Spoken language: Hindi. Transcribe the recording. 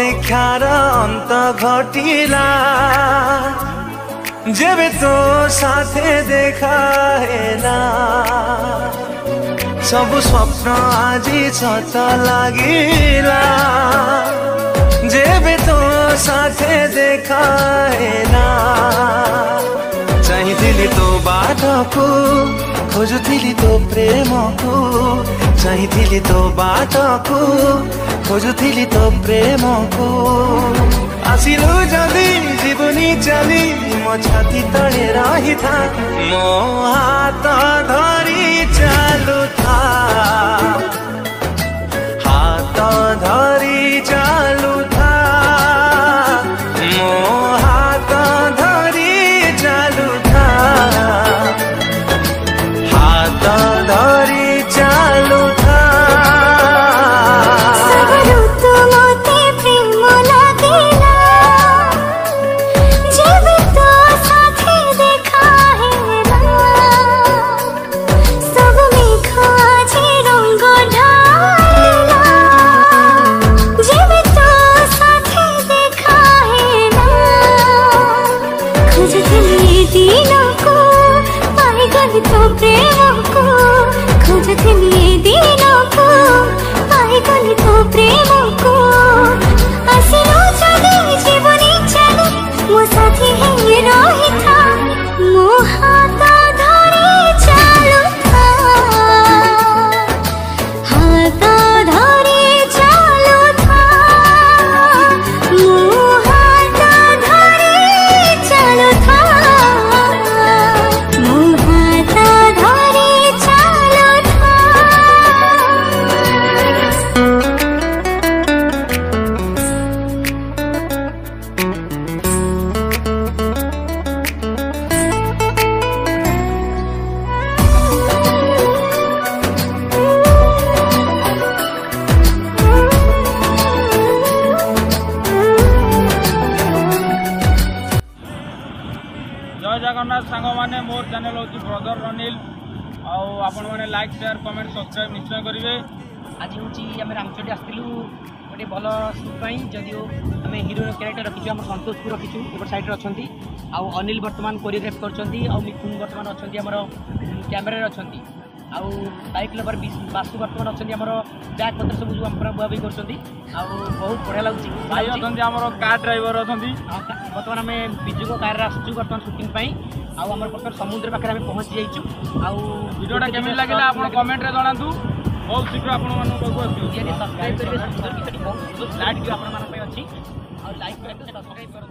प्रतीक्षार अंत घटिला जेबे तो साथे देखा हेला सब स्वप्न आजी सत लागिला जेबे तो साथे देखा हेला चाहिथिली तो बात को खोजुथिली तो प्रेम को चाहिथिली तो बात को खोजुथिली तो प्रेम को आसिलु जदि जीवनी चली मो छाती तले रही था मो हाथ धरी चालू था हाथ धरी चालू था मो हाथ धरी चालू था हाथ धरी चालू था तो प्रेम को खोजथिली दिनों को पाई गली तो प्रेम को आसिलो जदि जीवनी चली मो साथी है रही था मो हाथ धरी चालू था हाथ धरी चालू था मो हाथ धरी चालू था जय जगन्नाथ सांग मैंने मोर चैनल हूँ ब्रदर अनिल आपण मैंने लाइक शेयर कमेंट सब्सक्राइब निश्चय करेंगे। आज हूँ आम रामचंडी आसलु गोटे भल सुपाई जदिव आम हिरोइन क्यारेक्टर रखीचु आम संतोष को रखीचु एपट साइड अच्छा अनिल बर्तमान कोरियोग्राफ कर मिथुन बर्तमान अच्छा कैमेरा अच्छा आउ बाइक लवर बासु बर्तमान अच्छा बैग पत्र सब बुआबुई कर बहुत बढ़िया लगे भाई अच्छा कार ड्राइवर अच्छा बर्तमान आम विजु कार आसचु बर्तमान सुटिंग आम बर्तमान समुद्र पाखे आम पहुँची जाइचु वीडियोटा केमी लगे आप कमेंट रे जनातु बहुत शीघ्र आपण सब्सक्राइब करेंगे सुंदर गीत बहुत सुंदर लाइट भी आपण अच्छी और लाइक करके सब्सक्राइब कर